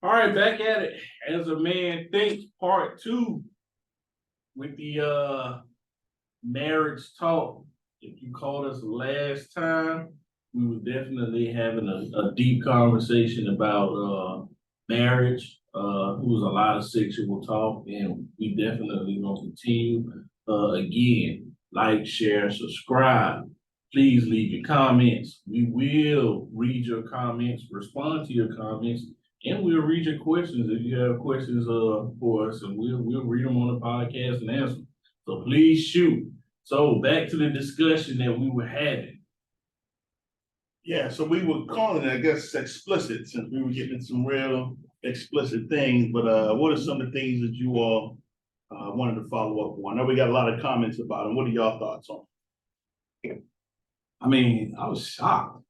All right, back at it. As a Man Thinks Part 2 with the marriage talk. If you called us last time, we were definitely having a deep conversation about marriage. It was a lot of sexual talk, and we definitely gonna continue. Again, like, share, subscribe. Please leave your comments. We will read your comments, respond to your comments, and we'll read your questions if you have questions for us, and we'll read them on the podcast and answer them. So please shoot. So back to the discussion that we were having. Yeah, so we were calling it, I guess, explicit, since we were getting some real explicit things. But what are some of the things that you all wanted to follow up on? I know we got a lot of comments about them. What are y'all thoughts on? I mean, I was shocked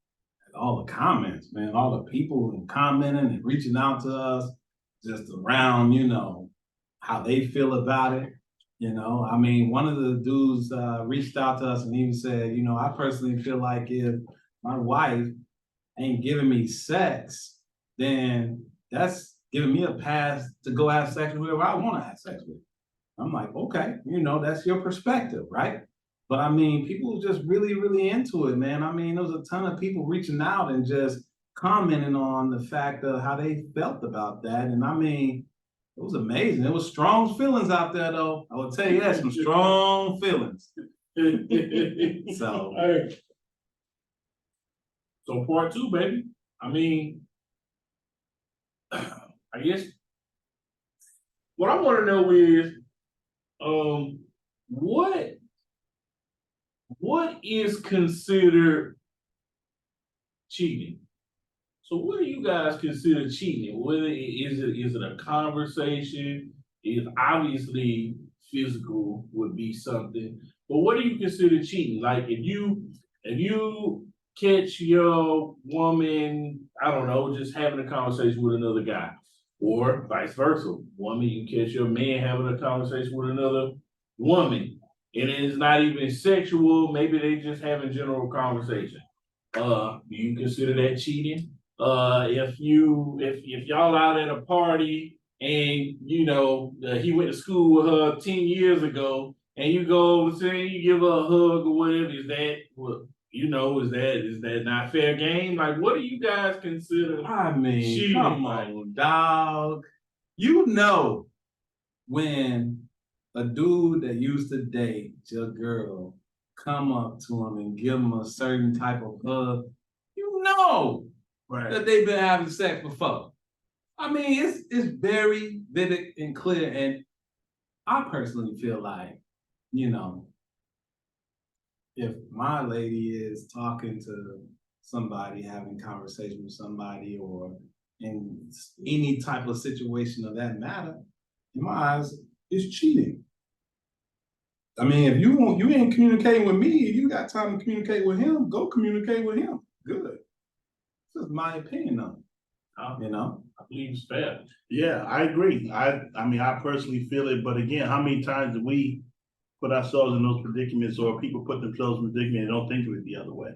at all the comments, man. All the people commenting and reaching out to us, just around, how they feel about it. I mean, one of the dudes reached out to us and even said, I personally feel like if my wife ain't giving me sex, then that's giving me a pass to go have sex with whoever I want to have sex with. I'm like, okay, that's your perspective, right? But I mean, people were just really, really into it, man. I mean, there was a ton of people reaching out and just commenting on the fact of how they felt about that. And I mean, it was amazing. It was strong feelings out there, though. I will tell you that, some strong feelings. So, Hey. So part 2, baby. I mean, I guess what I want to know is, what is considered cheating? So what do you guys consider cheating? Whether is it a conversation? Is obviously physical would be something, but what do you consider cheating? Like if you catch your woman, I don't know, just having a conversation with another guy, or vice versa. Woman, you catch your man having a conversation with another woman, and it's not even sexual. Maybe they just having general conversation. Do you consider that cheating? If y'all out at a party and he went to school with her 10 years ago, and you go over to you give her a hug or whatever, is that not fair game? Like, what do you guys consider? I mean, cheating? come on, dog. When a dude that used to date your girl come up to him and give him a certain type of hug, that they've been having sex before. I mean, it's very vivid and clear, and I personally feel like, if my lady is talking to somebody, having conversation with somebody, or in any type of situation of that matter, in my eyes, it's cheating. I mean, if you ain't communicating with me, you got time to communicate with him, go communicate with him. Good. This is my opinion on it. I believe it's fair. Yeah, I agree. I mean, I personally feel it, but again, how many times do we put ourselves in those predicaments, or people put themselves in predicaments and don't think of it the other way?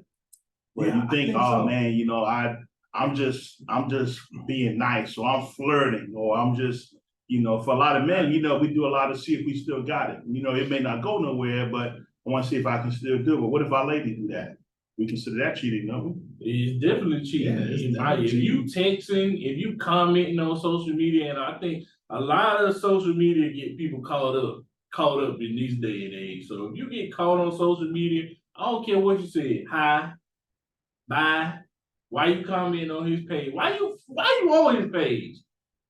Where you think, oh so. Man, I'm just being nice, or I'm flirting, or I'm just, for a lot of men, we do a lot to see if we still got it. It may not go nowhere, but I want to see if I can still do it. But what if our lady do that? We consider that cheating, don't we? It's definitely cheating. Yeah, if you texting, if you commenting on social media, and I think a lot of social media get people caught up in this day and age. So if you get caught on social media, I don't care what you said. Hi, bye. Why you commenting on his page? Why you on his page?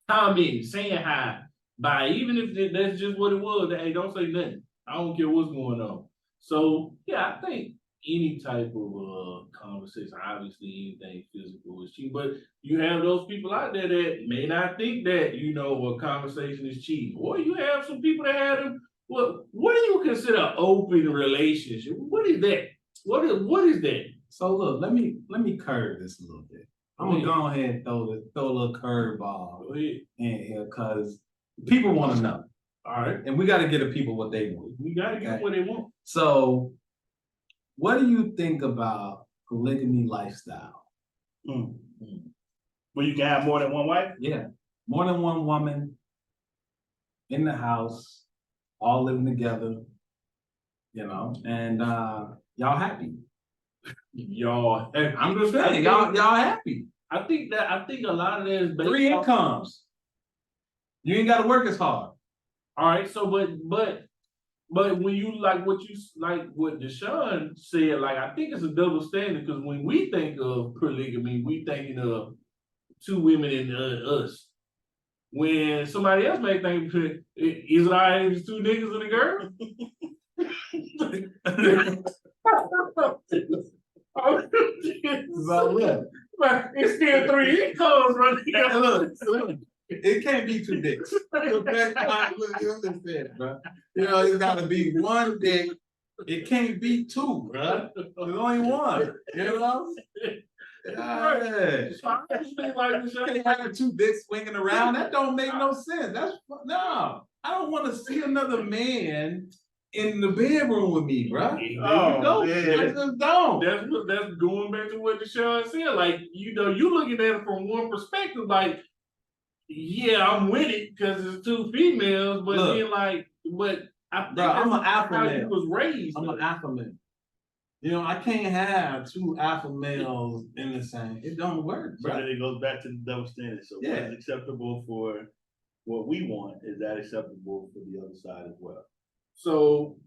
Commenting, saying hi, bye. Even if that's just what it was. Hey, don't say nothing. I don't care what's going on. So yeah, I think any type of conversation, obviously anything physical is cheating, but you have those people out there that may not think that, a conversation is cheating. Or you have some people that have them. What do you consider open relationship? What is that? What is that? So look, let me curve this a little bit. I'm gonna go ahead and throw a little curveball in here, because people want to know. All right, and we got to get the people what they want. We got to get what they want. So, what do you think about polygamy lifestyle? Well, you can have more than one wife? Yeah. more than one woman in the house, all living together, and y'all happy. Y'all, I'm just saying, y'all happy. I think a lot of that is based 3 off- incomes. You ain't gotta work as hard. All right, so but when you like what Deshaun said, like I think it's a double standard because when we think of polygamy, we thinking of 2 women and us. When somebody else may think, is it all right if it's 2 niggas and a girl? It's still 3 incomes running. Look, it can't be 2 dicks. Okay? Look, you understand, bro. It's gotta be 1 dick. It can't be 2, bro. There's only 1. Yeah. So I actually like this. You can't have 2 dicks swinging around. That don't make no sense. No. I don't want to see another man in the bedroom with me, bro. There you go. I just don't. That's going back to what Deshaun said. Like, you looking at it from one perspective, like, yeah, I'm with it because it's 2 females, but Look, then I think I'm an alpha how male. you was raised. I'm an alpha male. I can't have 2 alpha males in the same. It don't work, So bro. then it goes back to the double standard. So what is acceptable for what we want, is that acceptable for the other side as well? So,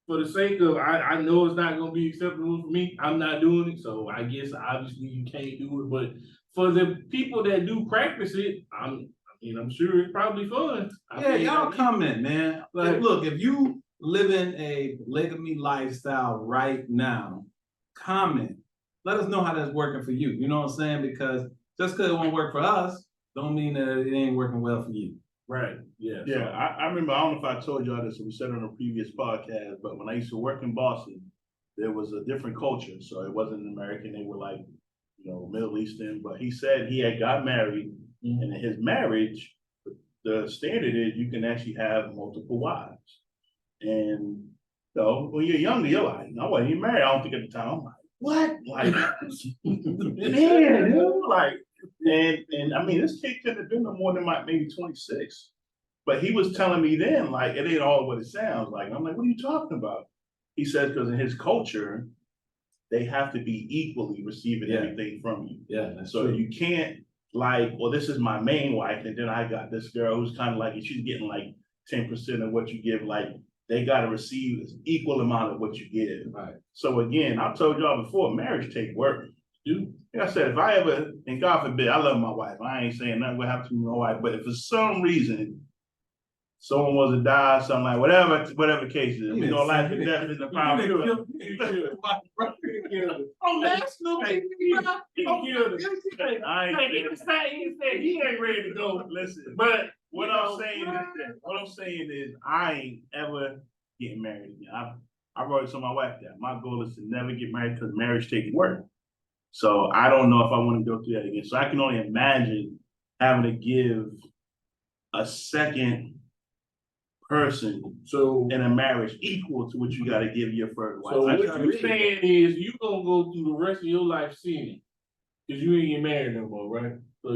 for the sake of, I know it's not gonna be acceptable for me. I'm not doing it, so I guess obviously you can't do it. But for the people that do practice it, I'm sure it's probably fun. Y'all comment, man. Like, look, if you live in a polygamy lifestyle right now, comment. Let us know how that's working for you. You know what I'm saying? Because just because it won't work for us, don't mean that it ain't working well for you. Right. Yeah. Yeah, I remember, I don't know if I told y'all this, or we said on a previous podcast, but when I used to work in Boston, there was a different culture. So it wasn't American, they were like, Middle Eastern, but he said he had got married, and in his marriage, the standard is you can actually have multiple wives. And when you're younger, you're like, I wasn't even married, I don't think at the time. I'm like, what? Like, man, dude, like, and I mean, this kid couldn't have been no more than maybe 26. But he was telling me then, like, it ain't all what it sounds like. I'm like, what are you talking about? He says, because in his culture, they have to be equally receiving everything from you. Yeah, that's so true. You can't like, well, this is my main wife, and then I got this girl who's kind of like, she's getting like 10% of what you give. Like, they got to receive an equal amount of what you give. Right. So again, I've told y'all before, marriage take work. Dude, like I said, if I ever, and God forbid, I love my wife. I ain't saying nothing will happen to my wife, but if for some reason someone was to die, something like whatever the case is, life and death is the power. Oh, national TV. He ain't ready to go. Listen, but what I'm saying is, I ain't ever getting married again. I've already told my wife that my goal is to never get married because marriage takes work. So I don't know if I want to go through that again. So I can only imagine having to give a second person in a marriage equal to what you got to give your first wife. So what you're saying is you gonna go through the rest of your life sinning because you ain't get married no more, right? So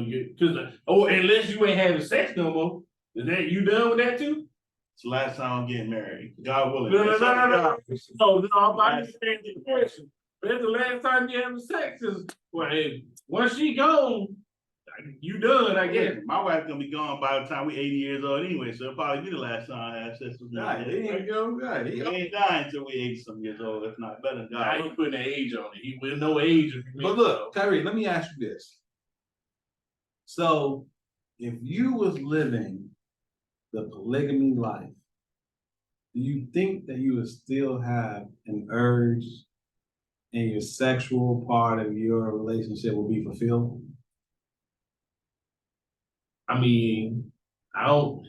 unless you ain't having sex no more, is that you done with that too? It's the last time I'm getting married. God willing. No. I'm understanding the question. That's the last time you having sex is once she gone, you done, I guess. My wife's gonna be gone by the time we 80 years old anyway, so it'll probably be the last time I have sex with her. He ain't dying until we 80-some years old, if not better. I ain't putting an age on it. He will no age. But look, Kyrie, let me ask you this. So, if you was living the polygamy life, do you think that you would still have an urge and your sexual part of your relationship will be fulfilled? I mean, I don't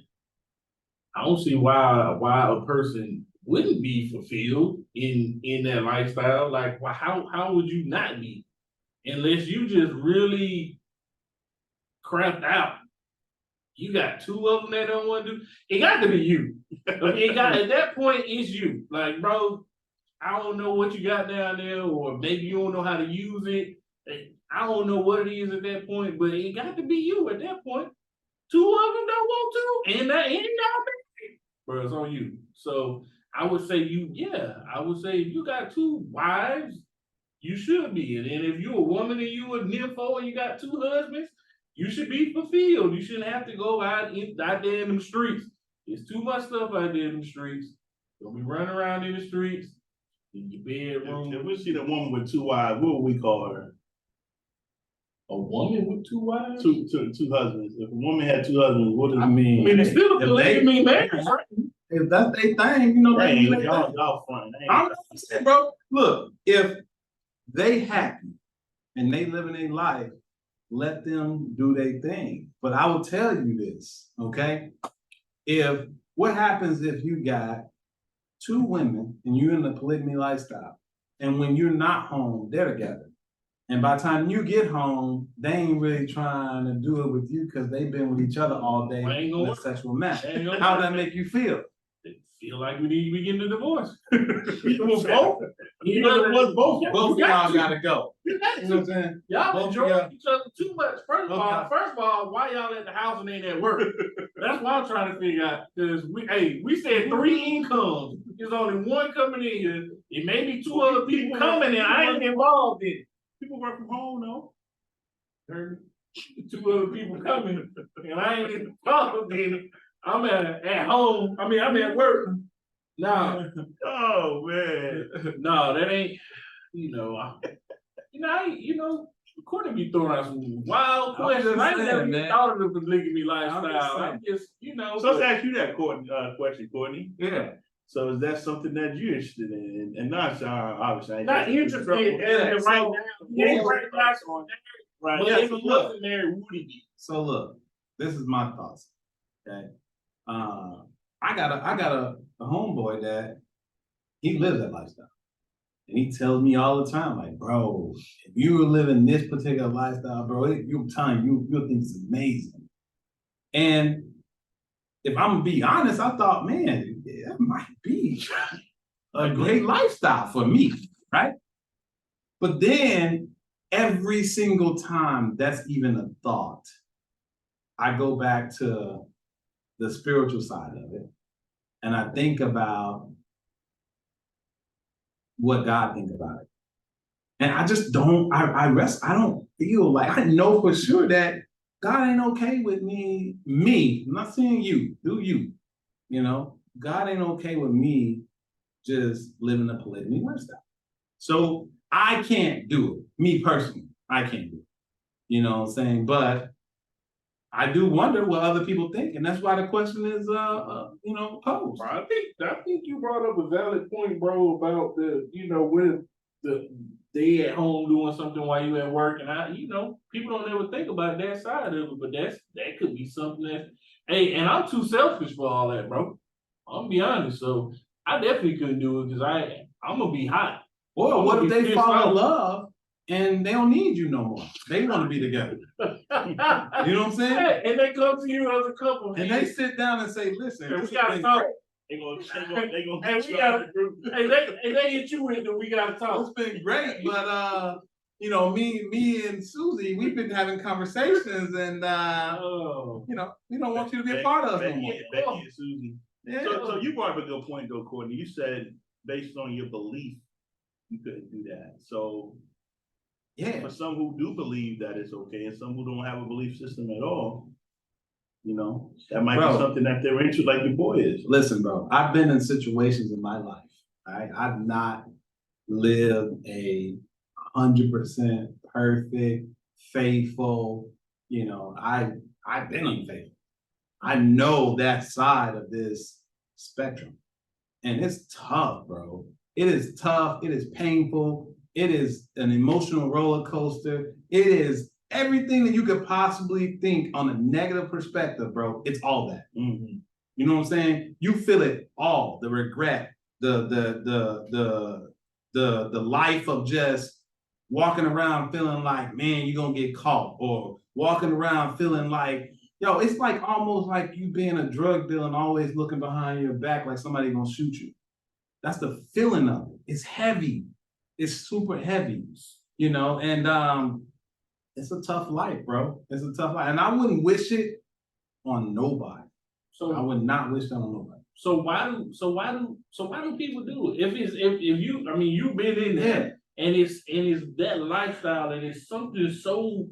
see why a person wouldn't be fulfilled in that lifestyle. Like, how would you not be? Unless you just really crapped out. You got 2 of them that don't want to do. It got to be you. At that point, it's you. Like, bro, I don't know what you got down there, or maybe you don't know how to use it. I don't know what it is at that point, but it got to be you at that point. two of them don't want to, and that ain't y'all married, bro, it's on you. So I would say I would say if you got two wives, you should be. And then if you're a woman and you a nympho and you got two husbands, you should be fulfilled. You shouldn't have to go out there in them streets. There's too much stuff out there in the streets. Don't be running around in the streets, in your bedroom. If we see a woman with two wives, what would we call her? A woman with two wives? Two husbands. If a woman had two husbands, what is? I mean, it's still a polygamy marriage. if that's their thing, you know, Hey, they y'all fronting. I'm saying, bro. Look, if they happy and they living their life, let them do their thing. But I will tell you this, okay? If what happens if you got two women and you're in the polygamy lifestyle, and when you're not home, they're together. And by the time you get home, they ain't really trying to do it with you because they've been with each other all day in a sexual manner. How does that make you feel? Feel like we need to be getting a divorce. Both. Both of y'all gotta go. You got You know what I'm to. saying? Y'all enjoy each other too much. First of all, why y'all at the house and ain't at work? That's what I'm trying to figure out. Because we said 3 incomes. There's only one coming in here. It may be 2 other people coming and I ain't involved in it. People work from home, though. Heard me? 2 other people coming and I ain't involved in it. I'm at home. I mean, I'm at work. No. Oh man. No, that ain't, Courtney be throwing out some wild questions. I ain't never even thought of the polygamy lifestyle. I'm just, So let's ask you that question, Courtney. Yeah. So is that something that you're interested in? And not obviously Not interested in it right now. Yeah, right. But if he wasn't married, would he be? So look, this is my thoughts. Okay. I got a homeboy that he lives that lifestyle. And he tells me all the time, like, bro, if you were living this particular lifestyle, bro, you'll think it's amazing. And if I'm gonna be honest, I thought, man, that might be a great lifestyle for me, right? But then every single time that's even a thought, I go back to the spiritual side of it. And I think about what God thinks about it. And I just don't, I don't feel like, I know for sure that God ain't okay with me, I'm not saying you, do you, God ain't okay with me just living a polygamy lifestyle. So I can't do it, me personally, I can't do it, you know what I'm saying? But I do wonder what other people think, and that's why the question is, posed. I think you brought up a valid point, bro, about with the they at home doing something while you at work, and people don't ever think about that side of it, but that could be something that, hey, and I'm too selfish for all that, bro. I'm gonna be honest, so I definitely couldn't do it because I'm gonna be hot. Or what if they fall in love and they don't need you no more? They want to be together. You know what I'm saying? Hey, and they come to you as a couple, and they sit down and say, "Listen, we gotta talk." They gonna they hit you with it. We gotta talk. It's been great, but me and Susie, we've been having conversations, and we don't want you to be a part of us no more. Becky and Susie. Yeah. So you brought up a good point though, Courtney. You said based on your belief, you couldn't do that. So yeah, for some who do believe that it's okay, and some who don't have a belief system at all, that might be something that they're into, like your boy is. Listen, bro, I've been in situations in my life. Right? I've not lived 100% perfect, faithful. I've been unfaithful. I know that side of this spectrum, and it's tough, bro. It is tough. It is painful. It is an emotional roller coaster. It is everything that you could possibly think on a negative perspective, bro. It's all that. Mm-hmm. You know what I'm saying? You feel it all, the regret, the life of just walking around feeling like, man, you're gonna get caught, or walking around feeling like, yo, it's like almost like you being a drug dealer and always looking behind your back like somebody gonna shoot you. That's the feeling of it. It's heavy. It's super heavy, and it's a tough life, bro. It's a tough life. And I wouldn't wish it on nobody. I So, would not wish that on nobody. so why do people do it? If you, I mean, you've been in there and it's that lifestyle and it's something so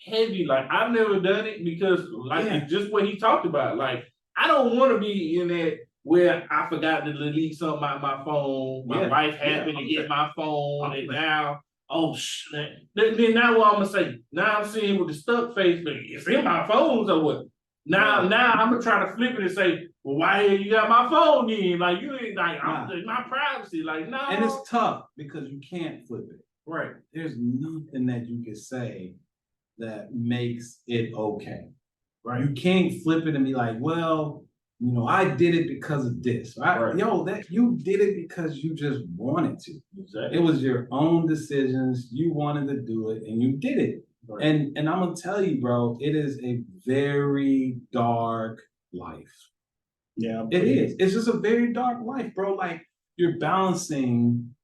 heavy. Like I've never done it because it's just what he talked about. Like I don't want to be in that where I forgot to delete something out my phone. My wife happened to get my phone and now, oh shit. Then now what I'm gonna say? Now I'm seeing with the stuck face, but it's in my phone, so what? Now I'm gonna try to flip it and say, well, why you got my phone then? Like you ain't like my privacy. Like no. And it's tough because you can't flip it. Right. There's nothing that you can say that makes it okay. Right. You can't flip it and be like, well, you know, I did it because of this. Right? Yo, that you did it because you just wanted to. Exactly. It was your own decisions. You wanted to do it and you did it. Right. And I'm gonna tell you, bro, it is a very dark life. Yeah, it is. It's just a very dark life, bro. Like you're balancing,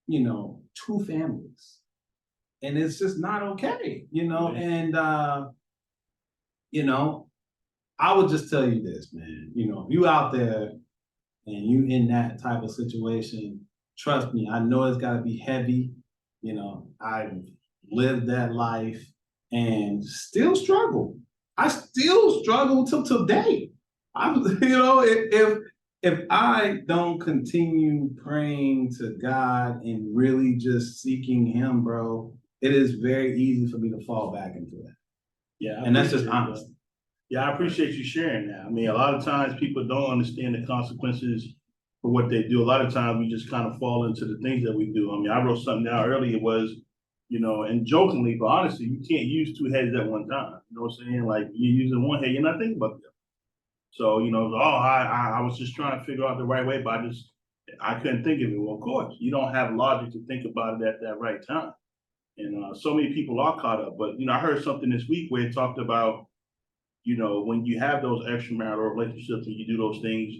you know, two families. And it's just not okay, you know, and you know, I would just tell you this, man. You know, if you out there and you in that type of situation, trust me, I know it's gotta be heavy. You know, I've lived that life and still struggle. I still struggle till today. I'm, you know, if I don't continue praying to God and really just seeking Him, bro, it is very easy for me to fall back into that. Yeah, and that's just honest. Yeah, I appreciate you sharing that. I mean, a lot of times people don't understand the consequences for what they do. A lot of times we just kind of fall into the things that we do. I mean, I wrote something down earlier was, you know, and jokingly, but honestly, you can't use two heads at one time. You know what I'm saying? Like you're using one head, you're not thinking about the other. So, you know, I was just trying to figure out the right way, but I couldn't think of it. Well, of course, you don't have logic to think about it at that right time. And so many people are caught up. But, you know, I heard something this week where it talked about, you know, when you have those extramarital relationships and you do those things,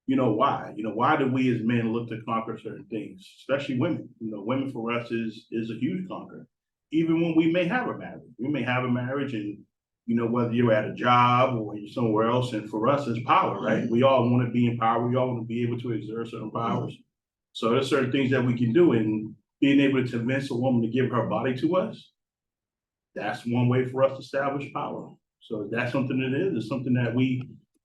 you know, why? You know, why do we as men look to conquer certain things, especially women? You know, women for us is a huge conquer. Even when we may have a marriage. We may have a marriage and, you know, whether you're at a job or you're somewhere else, and for us, it's power, right? We all want to be in power. We all want to be able to exert certain powers. So there's certain things that we can do, and being able to convince a woman to give her body to us, that's one way for us to establish power. So that's something it is. It's something that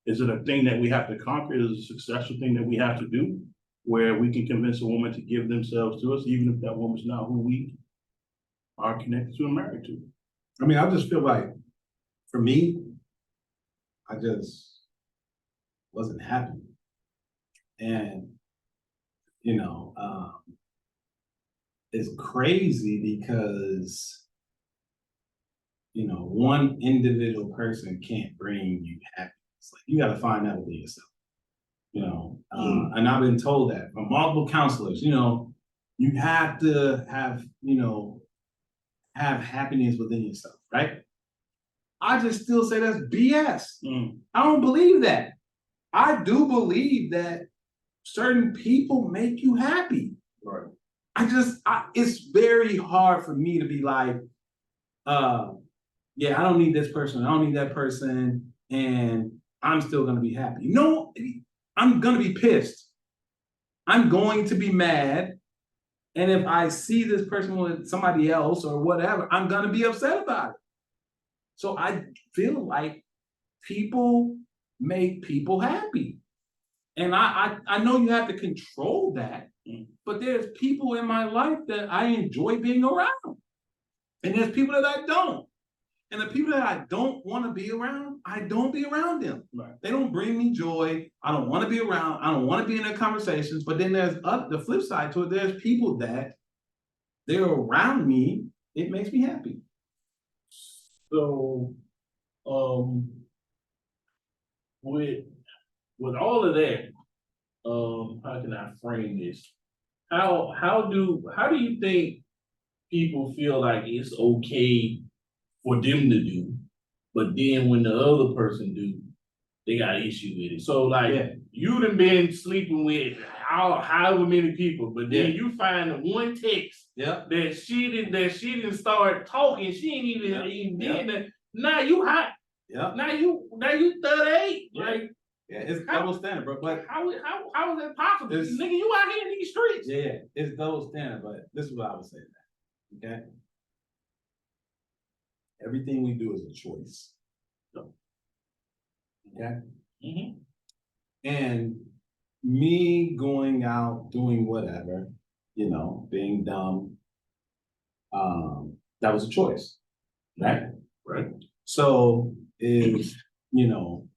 is it a thing that we have to conquer? Is it a successful thing that we have to do where we can convince a woman to give themselves to us, even if that woman's not who we are connected to and married to? I mean, I just feel like, for me, I just wasn't happy. And, you know, it's crazy because, you know, one individual person can't bring you happiness. Like you got to find that within yourself, you know. And I've been told that from multiple counselors, you know, you have to have, you know, have happiness within yourself, right? I just still say that's BS. I don't believe that. I do believe that certain people make you happy. Right. It's very hard for me to be like, yeah, I don't need this person, I don't need that person, and I'm still gonna be happy. No, I'm gonna be pissed. I'm going to be mad. And if I see this person with somebody else or whatever, I'm gonna be upset about it. So I feel like people make people happy. And I know you have to control that, but there's people in my life that I enjoy being around. And there's people that I don't. And the people that I don't want to be around, I don't be around them. Right. They don't bring me joy. I don't want to be around. I don't want to be in their conversations. But then there's the flip side to it. There's people that they're around me. It makes me happy. So, with all of that, how can I frame this? How do you think people feel like it's okay for them to do, but then when the other person do, they got an issue with it? So like you done been sleeping with however many people, but then you find the one text that she didn't start talking, she ain't even did that. Now you hot. Yeah, Now you 38. Yeah. Like, yeah, it's How- double standard, bro. But how is that possible? It's- Nigga, you out here in these streets. yeah, it's double standard. But this is what I would say. That, okay, everything we do is a choice. Okay, Mhm. and me going out doing whatever, you know, being dumb, that was a choice, right? Right. So if you know,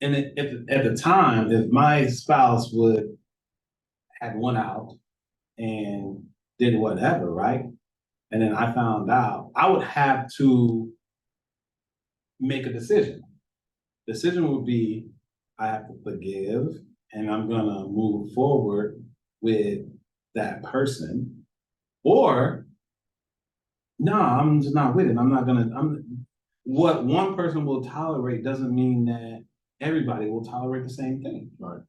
and at the time, if my spouse would had went out and did whatever, right? And then I found out, I would have to make a decision. Decision would be, I have to forgive and I'm gonna move forward with that person. Or, no, I'm just not with it. What one person will tolerate doesn't mean that everybody will tolerate the same thing. Right.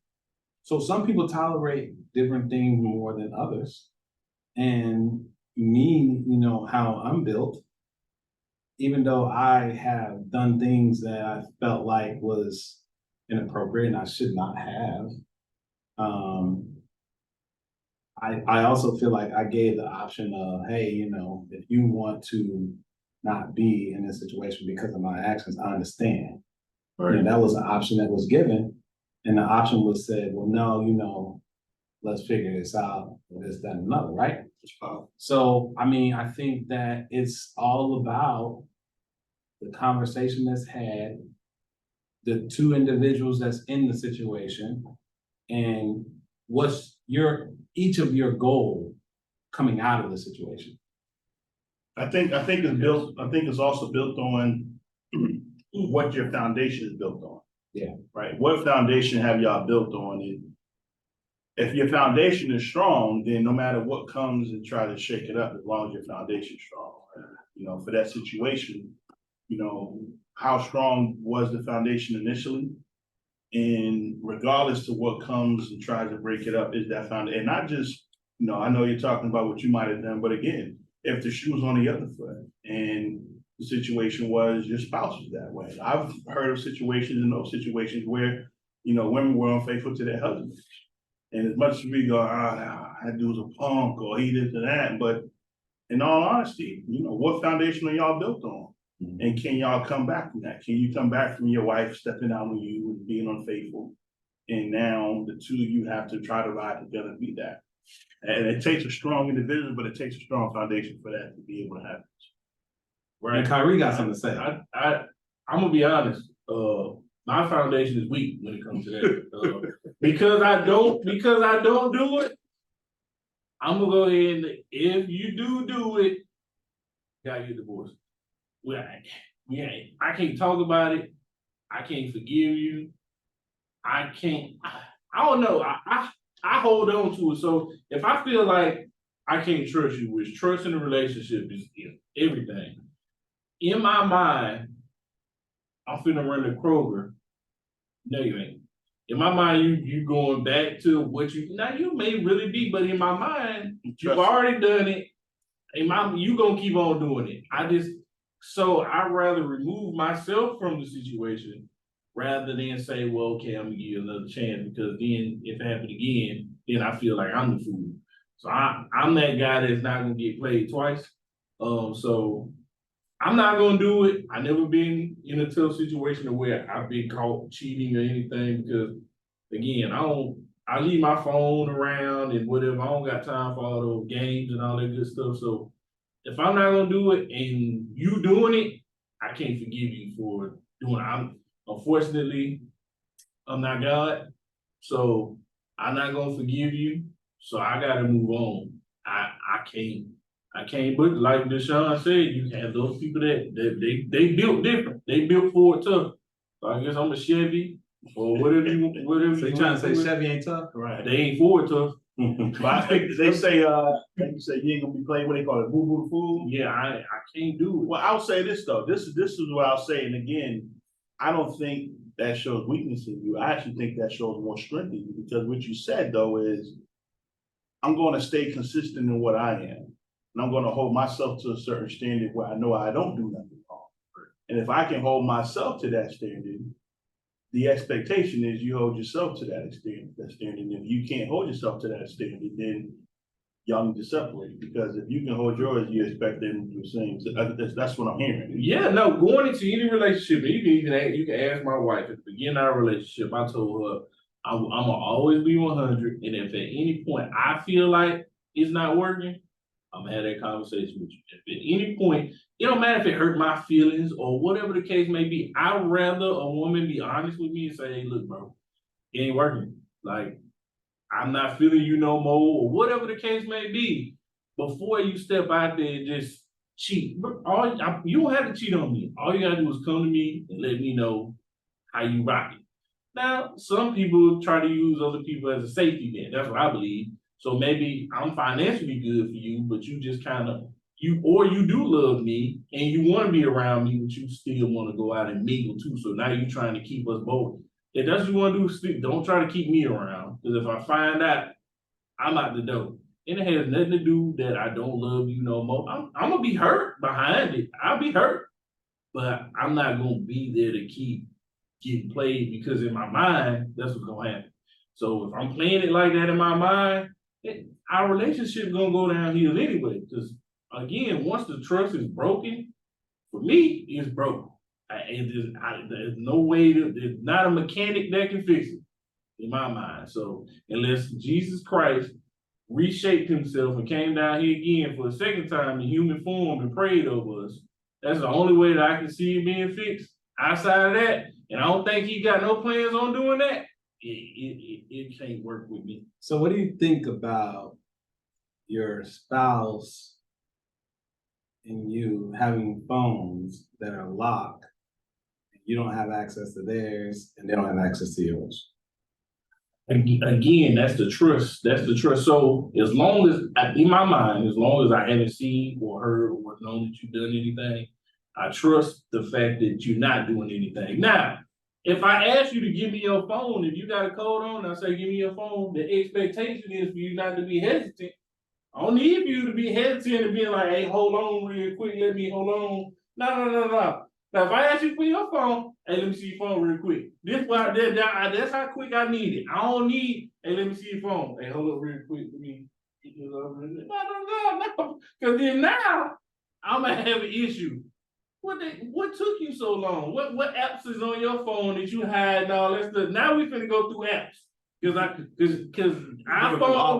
So some people tolerate different things more than others. And me, you know, how I'm built, even though I have done things that I felt like was inappropriate and I should not have, I also feel like I gave the option of, hey, you know, if you want to not be in this situation because of my actions, I understand. Right. You know, that was an option that was given. And the option was said, well, no, you know, let's figure this out, this, that, and another, right? So, I mean, I think that it's all about the conversation that's had, the two individuals that's in the situation, and what's each of your goal coming out of the situation. I think it's also built on what your foundation is built on. Yeah. Right, what foundation have y'all built on? And if your foundation is strong, then no matter what comes and try to shake it up, as long as your foundation is strong, you know, for that situation, you know, how strong was the foundation initially? And regardless to what comes and tries to break it up, is that foundation, and not just, you know, I know you're talking about what you might have done, but again, if the shoe was on the other foot and the situation was your spouse was that way. I've heard of situations in those situations where, you know, women were unfaithful to their husbands. And as much as we go, that dude's a punk or he this and that, but in all honesty, you know, what foundation are y'all built on? Mm-hmm. And can y'all come back from that? Can you come back from your wife stepping out on you and being unfaithful? And now the two of you have to try to ride together and be that. And it takes a strong individual, but it takes a strong foundation for that to be able to happen. And Kyrie got something to say. I'm gonna be honest. My foundation is weak when it comes to that. Because I don't do it. I'm gonna go ahead and if you do it, gotta get divorced. I can't talk about it. I can't forgive you. I don't know. I hold on to it. So if I feel like I can't trust you, which trust in a relationship is everything. In my mind, I'm finna run the Kroger. No, you ain't. In my mind, you going back to what you may really be, but in my mind, you've already done it. You gonna keep on doing it. I'd rather remove myself from the situation rather than say, well, okay, I'm gonna give you another chance, because then if it happened again, then I feel like I'm the fool. So I'm that guy that's not gonna get played twice. So I'm not gonna do it. I never been in a tough situation where I've been caught cheating or anything, because again, I leave my phone around and whatever. I don't got time for all those games and all that good stuff. So if I'm not gonna do it and you doing it, I can't forgive you for doing it. Unfortunately, I'm not God, so I'm not gonna forgive you. So I gotta move on. I can't, but like Deshaun said, you have those people that they built different. They built Ford tough. So I guess I'm a Chevy or whatever you. So you trying to say Chevy ain't tough? Right. They ain't Ford tough. But I think they say you ain't gonna be playing what they call it, boo boo fool. Yeah, I can't do it. Well, I'll say this though. This is what I'll say, and again, I don't think that shows weakness in you. I actually think that shows more strength in you, because what you said though is, I'm going to stay consistent in what I am, and I'm going to hold myself to a certain standard where I know I don't do nothing wrong. And if I can hold myself to that standard, the expectation is you hold yourself to that standard. If you can't hold yourself to that standard, then y'all need to separate, because if you can hold yours, you expect them to do the same. So that's what I'm hearing. Yeah, no, going into any relationship, you can ask my wife at the beginning of our relationship. I told her I'm gonna always be 100, and if at any point I feel like it's not working, I'm gonna have that conversation with you. If at any point, it don't matter if it hurt my feelings or whatever the case may be, I'd rather a woman be honest with me and say, hey, look, bro, it ain't working. Like, I'm not feeling you no more, or whatever the case may be, before you step out there and just cheat. You don't have to cheat on me. All you gotta do is come to me and let me know how you rock it. Now, some people try to use other people as a safety net. That's what I believe. So maybe I'm financially good for you, but you just kind of, you do love me and you want to be around me, but you still want to go out and mingle too. So now you're trying to keep us both. If that's what you want to do, don't try to keep me around. Because if I find out, I'm out the door. And it has nothing to do that I don't love you no more. I'm gonna be hurt behind it. I'll be hurt. But I'm not gonna be there to keep getting played, because in my mind, that's what's gonna happen. So if I'm playing it like that in my mind, our relationship gonna go downhill anyway. Because again, once the trust is broken, for me, it's broken. There's no way there's not a mechanic that can fix it in my mind. So unless Jesus Christ reshaped himself and came down here again for a second time in human form and prayed over us, that's the only way that I can see it being fixed. Outside of that, and I don't think he got no plans on doing that, it can't work with me. So what do you think about your spouse and you having phones that are locked? You don't have access to theirs and they don't have access to yours. Again, that's the trust. That's the trust. So as long as, in my mind, as long as I haven't seen or heard or known that you've done anything, I trust the fact that you're not doing anything. Now, if I ask you to give me your phone, if you got a code on, I say, give me your phone, the expectation is for you not to be hesitant. I don't need you to be hesitant and being like, hey, hold on real quick, let me hold on. No. Now, if I ask you for your phone, hey, let me see your phone real quick. That's how quick I need it. I don't need, hey, let me see your phone. Hey, hold up real quick. Let me get this over. No. Because then now, I'm going to have an issue. What took you so long? What apps is on your phone that you hide and all that stuff? Now we finna go through apps. Because iPhone got all,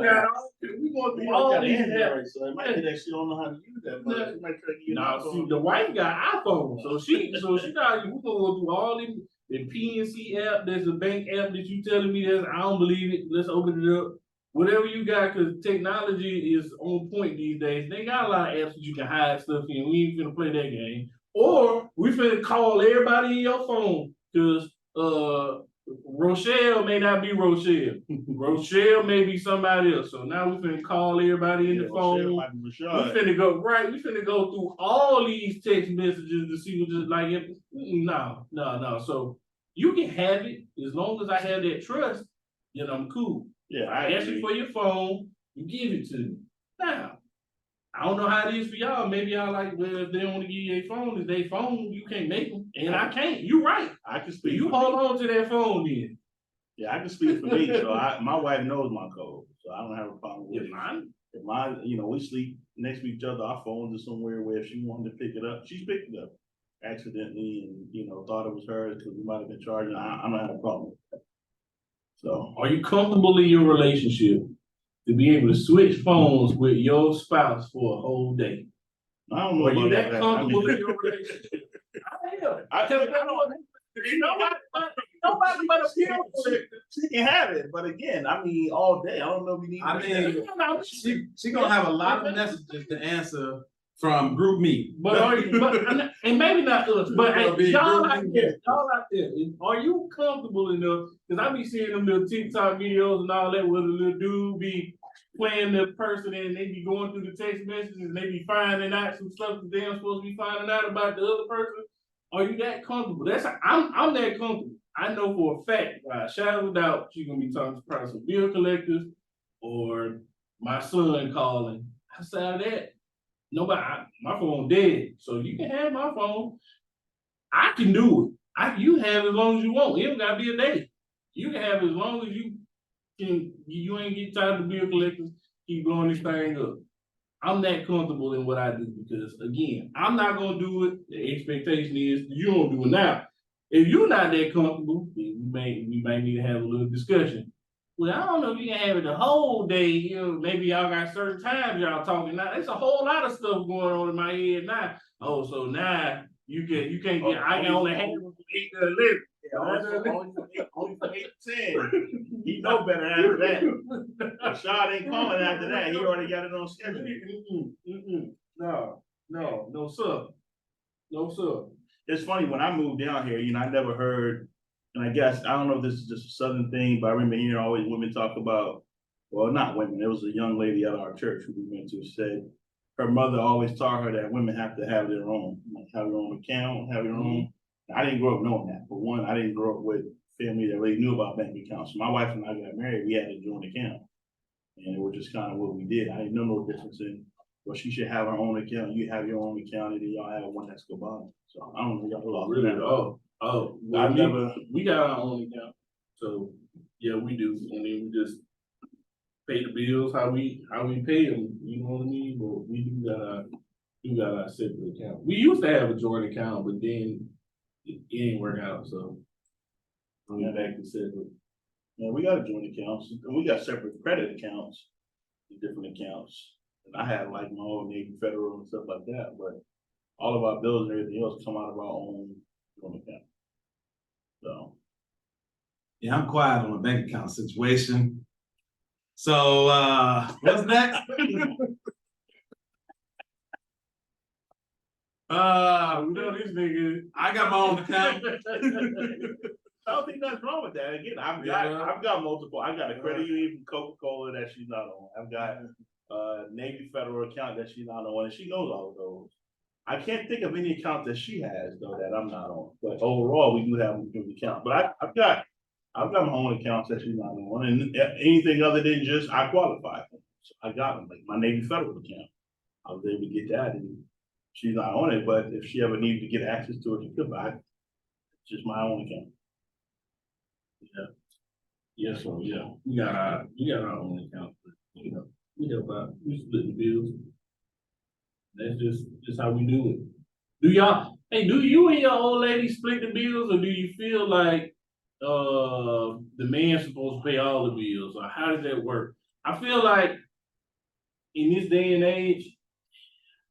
we going through all these apps. So it might be that she don't know how to use that, but it might try to get see, the wife got iPhone, so she got, we gonna go through all them, the PNC app, there's a bank app that you telling me that I don't believe it, let's open it up. Whatever you got, because technology is on point these days. They got a lot of apps that you can hide stuff in. We ain't finna play that game. Or we finna call everybody in your phone, because Rochelle may not be Rochelle. Rochelle may be somebody else. So now we finna call everybody in the phone. We finna go through all these text messages to see what just like it. No. So you can have it as long as I have that trust, then I'm cool. Yeah, I ask you for your phone, you give it to me. Now, I don't know how it is for y'all. Maybe y'all like, well, if they don't want to give you a phone, it's their phone. You can't make them. And I can't. You right. I can speak. You hold on to that phone then. Yeah, I can speak for me. So my wife knows my code. So I don't have a problem with it. If mine, we sleep next to each other, our phones are somewhere where if she wanted to pick it up, she's picked it up accidentally and, thought it was hers because we might have been charging. I don't have a problem with that. So are you comfortable in your relationship to be able to switch phones with your spouse for a whole day? I don't know. Are you that comfortable in your relationship? I am. Nobody but a few. She can have it, but again, all day. I don't know if we need. She gonna have a lot of messages to answer from group meet. And maybe not us, but hey, y'all out there, are you comfortable enough? Because I be seeing them little TikTok videos and all that where the little dude be playing the person and they be going through the text messages and they be finding out some stuff that they're supposed to be finding out about the other person. Are you that comfortable? I'm that comfortable. I know for a fact, by a shadow of a doubt, she's gonna be talking to probably some bill collectors or my son calling. Outside of that, nobody. My phone dead, so you can have my phone. I can do it. You have as long as you want. It don't gotta be a day. You can have as long as you can. You ain't get tired of bill collectors. Keep blowing this thing up. I'm that comfortable in what I do because again, I'm not gonna do it. The expectation is you don't do it now. If you're not that comfortable, then we may need to have a little discussion. Well, I don't know if you can have it the whole day. You know, maybe y'all got certain times y'all talking. Now, there's a whole lot of stuff going on in my head now. Oh, so now you can't get. I can only have it from 8 to 11. Only for 8 to 10. He know better after that. Rashad ain't calling after that. He already got it on schedule. No, sir. No, sir. It's funny, when I moved down here, I never heard, and I guess, I don't know if this is just a Southern thing, but I remember hearing always women talk about, well, not women, there was a young lady at our church who we went to said, her mother always taught her that women have to have their own, have their own account, have their own. I didn't grow up knowing that. For one, I didn't grow up with family that really knew about bank accounts. So my wife and I got married, we had a joint account. And it was just kind of what we did. I didn't know no difference in, well, she should have her own account, you have your own account, and then y'all have one that's combined. So I don't know, y'all lost Really? that. Well, we got our own account. So yeah, we do. And then we just pay the bills how we pay them. You know what I mean? But we do got our separate account. We used to have a joint account, but then it didn't work out. So we got back to separate. Yeah, we got a joint account. We got separate credit accounts, different accounts. And I have like my own Navy Federal and stuff like that, but all of our bills and everything else come out of our own joint account. So. Yeah, I'm quiet on the bank account situation. So what's next? We know this nigga. I got my own account. I don't think nothing wrong with that. Again, I've got multiple. I got a credit union from Coca-Cola that she's not on. I've got Navy Federal account that she's not on, and she knows all of those. I can't think of any account that she has though that I'm not on. But overall, we do have a good account. But I've got my own accounts that she's not on, and anything other than just I qualify. So I got them, like my Navy Federal account. I was able to get that, and she's not on it. But if she ever needed to get access to it, she could buy it. It's just my own account. Yeah, so yeah, we got our own account. You know, we split the bills. That's just how we do it. Do you and your old lady split the bills, or do you feel like the man's supposed to pay all the bills, or how does that work? I feel like in this day and age,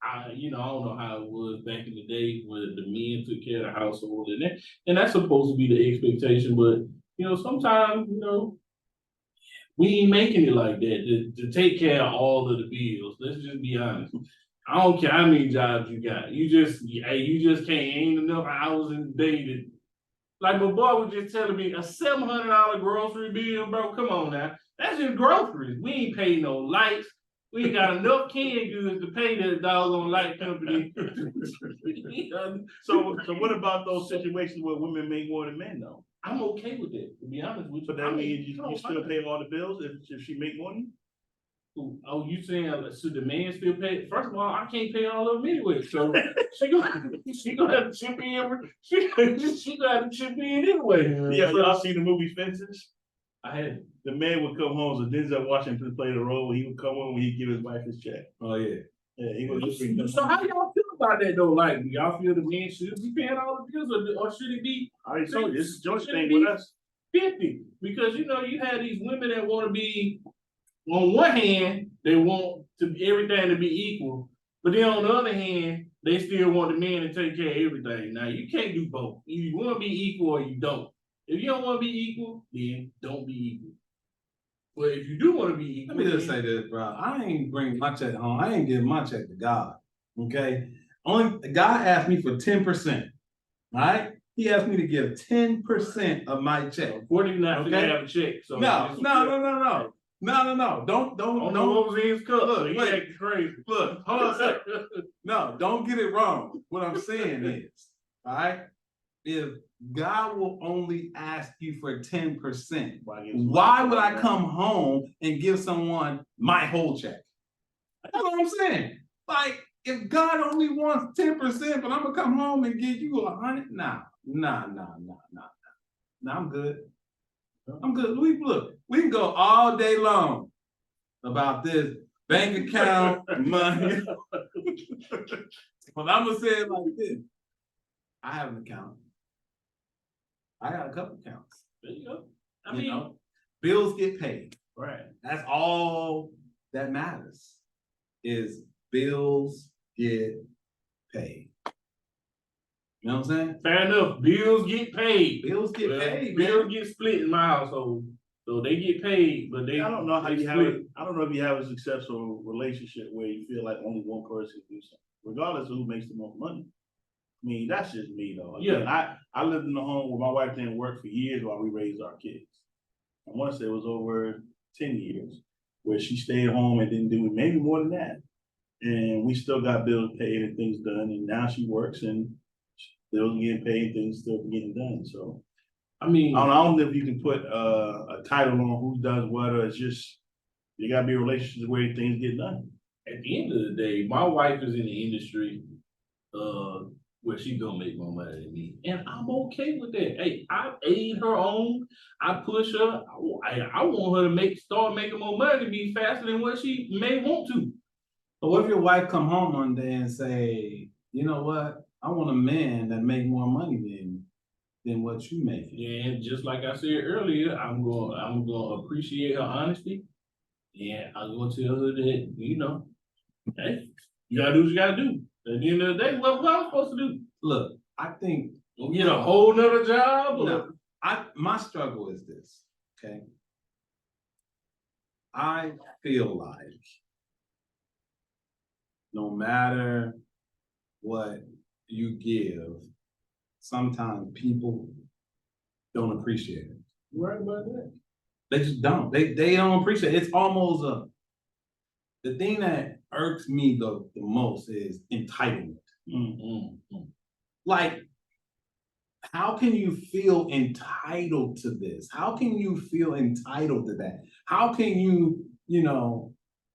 I don't know how it was back in the day when the men took care of the household, and that's supposed to be the expectation, but sometimes, we ain't making it like that to take care of all of the bills. Let's just be honest. I don't care how many jobs you got. You just can't. Ain't enough hours in the day to. Like my boy was just telling me, a $700 grocery bill, bro. Come on now, that's just groceries. We ain't paying no lights. We ain't got enough canned goods to pay the doggone light company. So what about those situations where women make more than men though? I'm okay with that, to be honest with you. But that means you still pay all the bills if she make money? Oh, you saying should the man still pay? First of all, I can't pay all of them anyway, so she gonna have to chip in. She gonna have to chip in anyway. Yeah, y'all seen the movie Fences? I had the man would come home. So Denzel Washington played the role. He would come home when he'd give his wife his check. Oh yeah, yeah. He would. So how y'all feel about that though? Like, do y'all feel the man should be paying all the bills, or should it be? I already told you this is joint thing with us. 50, because you have these women that want to be. On one hand, they want everything to be equal, but then on the other hand, they still want the man to take care of everything. Now you can't do both. Either you want to be equal or you don't. If you don't want to be equal, then don't be equal. But if you do want to be equal, let me just say this, bro. I ain't bringing my check home. I ain't giving my check to God. Okay, God asked me for 10%. All right. He asked me to give 10% of my check. According to that, okay? Have a check. So No. Don't what was in his cup. Look, he acting crazy. Look, hold on a second. No, don't get it wrong. What I'm saying is, all right, if God will only ask you for 10%, why would I come home and give someone my whole check? That's what I'm saying. Like, if God only wants 10%, but I'm gonna come home and give you 100, nah, I'm good. I'm good. Look, we can go all day long about this bank account money. But I'm gonna say it like this. I have an account. I got a couple accounts. There you go. I You mean, know, bills get paid. right. That's all that matters. Is bills get paid. You know what I'm saying? Fair enough. Bills get paid. Bills get Well, paid, bills man. get split in my household. So they get paid, but they I don't know how they you have split. it. I don't know if you have a successful relationship where you feel like only one person can do something, regardless of who makes the most money. I mean, that's just me though. Again, I lived in a home where my wife didn't work for years while we raised our kids. I want to say it was over 10 years where she stayed home and didn't do maybe more than that. And we still got bills paid and things done. And now she works and bills getting paid, things still getting done. So I mean, I don't know if you can put a title on who does what, or it's just you gotta be a relationship where things get done. at the end of the day, my wife is in the industry, where she gonna make more money than me, and I'm okay with that. Hey, I aid her on, I push her. I want her to start making more money than me faster than what she may want to. But what if your wife come home one day and say, you know what? I want a man that make more money than what you make. And just like I said earlier, I'm gonna appreciate her honesty. And I'm gonna tell her that, hey, you gotta do what you gotta do. At the end of the day, what I'm supposed to do? Look, I think Get a whole nother job? Or? no. My struggle is this, okay? I feel like no matter what you give, sometimes people don't appreciate it. You right about that? They just don't. They don't appreciate it. It's almost the thing that irks me the most is entitlement. Like, how can you feel entitled to this? How can you feel entitled to that? How can you,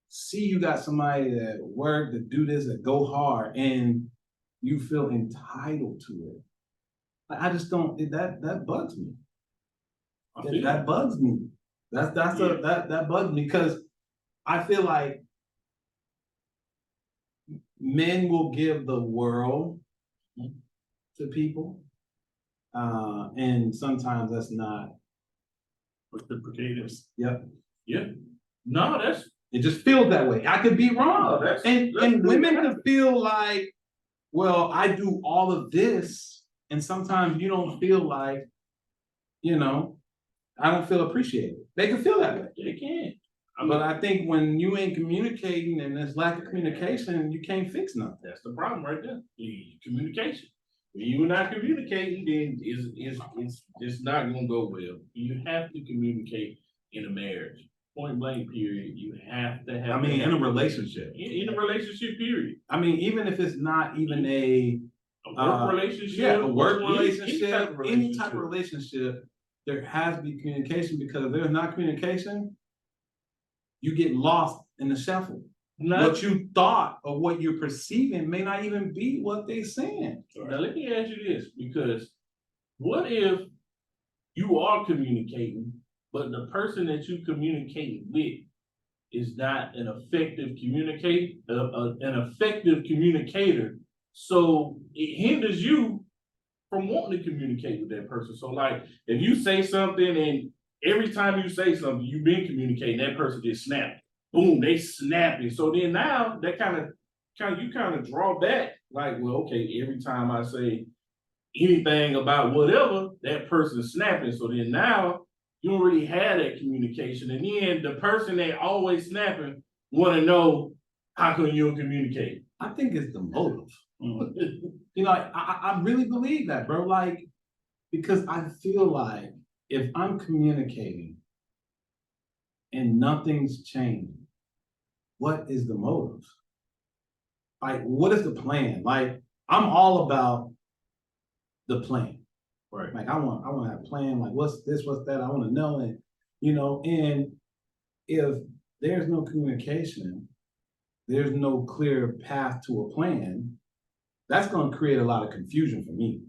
see you got somebody that work, that do this, that go hard, and you feel entitled to it? I just don't. That bugs me. That bugs me. That bugs me because I feel like men will give the world to people, and sometimes that's not reciprocated. Yep. Yeah. No, It just feels that way. I could be wrong. No, and women could feel like, well, I do all of this, and sometimes you don't feel like, I don't feel appreciated. They can feel that way. they can. But I think when you ain't communicating and there's lack of communication, you can't fix nothing. That's the problem right there. Communication. When you're not communicating, then it's not gonna go well. You have to communicate in a marriage. Point blank, period. You have to have. In a relationship. In a relationship, period. Even if it's not even a work relationship. Yeah, a work relationship, any type of relationship, there has to be communication, because if there's not communication, you get lost in the shuffle. What you thought or what you're perceiving may not even be what they're saying. Now let me ask you this, because what if you are communicating, but the person that you communicate with is not an effective communicator, so it hinders you from wanting to communicate with that person. So like, if you say something and every time you say something, you've been communicating, that person just snapped. Boom, they snapping. So then now that you kind of draw back, like, well, okay, every time I say anything about whatever, that person's snapping. So then now you don't really have that communication. And then the person that always snapping want to know, how come you don't communicate? I think it's the motive. I really believe that, bro. Like, because I feel like if I'm communicating and nothing's changed, what is the motive? Like, what is the plan? Like, I'm all about the plan. Right. Like, I want to have a plan. Like, what's this, what's that? I want to know. And, and if there's no communication, there's no clear path to a plan, that's going to create a lot of confusion for me.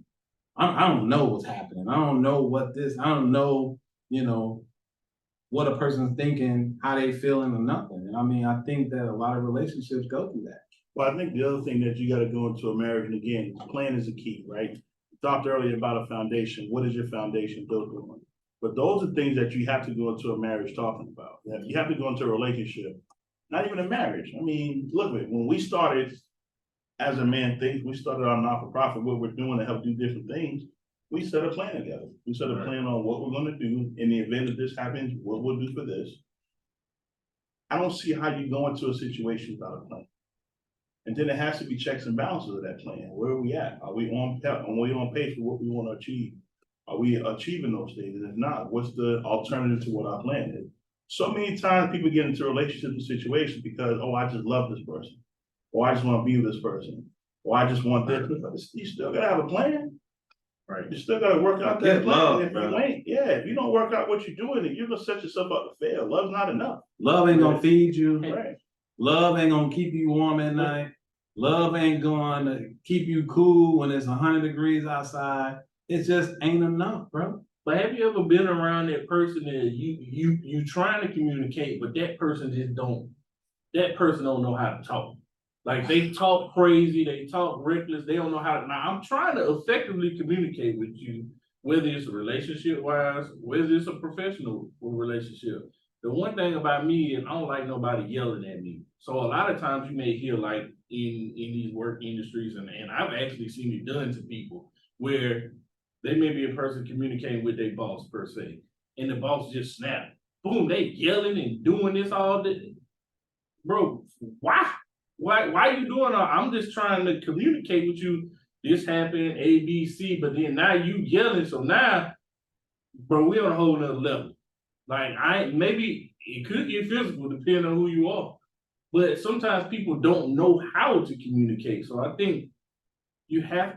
I don't know what's happening. I don't know I don't know, what a person's thinking, how they feeling or nothing. And I mean, I think that a lot of relationships go through that. Well, I think the other thing that you gotta go into a marriage, and again, plan is the key, right? We talked earlier about a foundation. What is your foundation built on? But those are things that you have to go into a marriage talking about. You have to go into a relationship, not even a marriage. I mean, look at it. When we started as a man thinks, we started our not-for-profit, what we're doing to help do different things. We set a plan together. We set a plan on what we're gonna do in the event that this happens, what we'll do for this. I don't see how you go into a situation without a plan. And then it has to be checks and balances of that plan. Where are we at? Are we on pace for what we want to achieve? Are we achieving those things? And if not, what's the alternative to what our plan is? So many times people get into relationships and situations because, oh, I just love this person. Or I just want to be with this person. Or I just want this. You still gotta have a plan. Right. You still gotta work out that Get plan. love, If you brother. ain't, if you don't work out what you're doing, then you're gonna set yourself up to fail. Love's not enough. Love ain't gonna feed you. Right. Love ain't gonna keep you warm at night. Love ain't gonna keep you cool when it's 100 degrees outside. It just ain't enough, bro. But have you ever been around that person that you trying to communicate, but that person don't know how to talk. Like they talk crazy, they talk reckless, they don't know how to. Now I'm trying to effectively communicate with you, whether it's a relationship wise, whether it's a professional relationship. The one thing about me is I don't like nobody yelling at me. So a lot of times you may hear like in these work industries, and I've actually seen it done to people where they may be a person communicating with their boss per se, and the boss just snap. Boom, they yelling and doing this all day. Bro, why? Why you doing that? I'm just trying to communicate with you. This happened, A, B, C, but then now you yelling. So now, bro, we on a whole nother level. Like maybe it could get physical depending on who you are. But sometimes people don't know how to communicate. So I think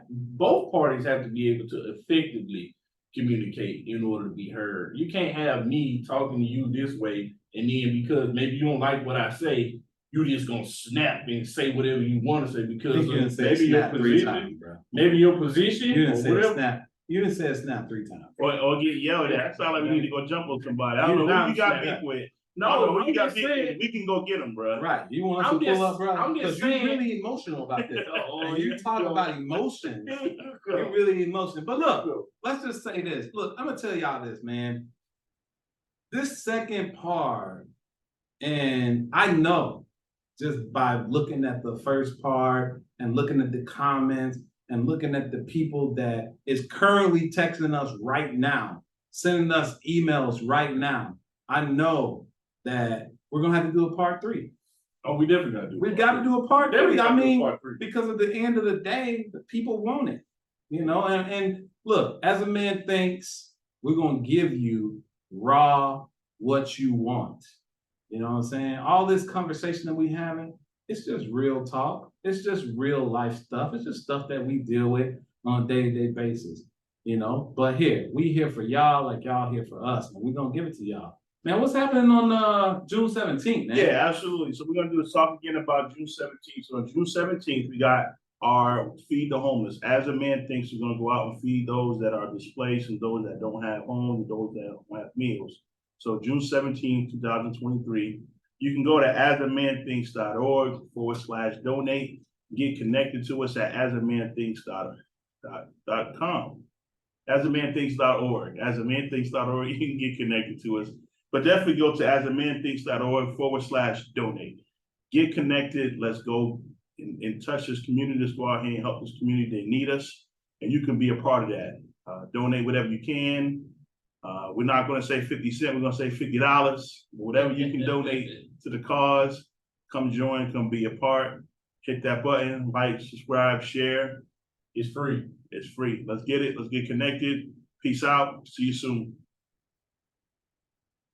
both parties have to be able to effectively communicate in order to be heard. You can't have me talking to you this way, and then because maybe you don't like what I say, you just gonna snap and say whatever you want to say because of maybe your position, maybe your position You didn't or say whatever. snap. You didn't say snap 3 times. Or get yelled at. That sounds like we need to go jump on somebody. I don't know who you got beef with. No, who I'm you got just beef with. saying. We can go get them, bro. Right. You want us I'm to pull just- up, bro? I'm just Because you're saying- really emotional about this. Oh, And you talk about emotions. You're really emotional. But look, let's just say this. Look, I'm gonna tell y'all this, man. This second part, and I know just by looking at the first part and looking at the comments and looking at the people that is currently texting us right now, sending us emails right now, I know that we're gonna have to do a part 3. Oh, we definitely gotta do. We got to do a part 3. Definitely I gotta do a mean, part 3. because at the end of the day, the people want it, and look, as a man thinks, we're gonna give you raw what you want. You know what I'm saying? All this conversation that we having, it's just real talk. It's just real life stuff. It's just stuff that we deal with on a day-to-day basis, But we here for y'all like y'all here for us, and we're gonna give it to y'all. Man, what's happening on June 17th, man? Yeah, absolutely. So we're gonna do a talk again about June 17th. So on June 17th, we got our Feed the Homeless. As a Man Thinks, we're gonna go out and feed those that are displaced and those that don't have homes, and those that don't have meals. So June 17th, 2023, you can go to asamanthinks.org/donate. Get connected to us at asamanthinks.com. Asamanthinks.org. Asamanthinks.org, you can get connected to us. But definitely go to asamanthinks.org/donate. Get connected. Let's go and touch this community. Let's go out here and help this community. They need us, and you can be a part of that. Donate whatever you can. We're not going to say 50 cents. We're going to say $50. Whatever you can donate to the cause, come join, come be a part. Hit that button, like, subscribe, share. It's free. It's free. Let's get it. Let's get connected. Peace out. See you soon.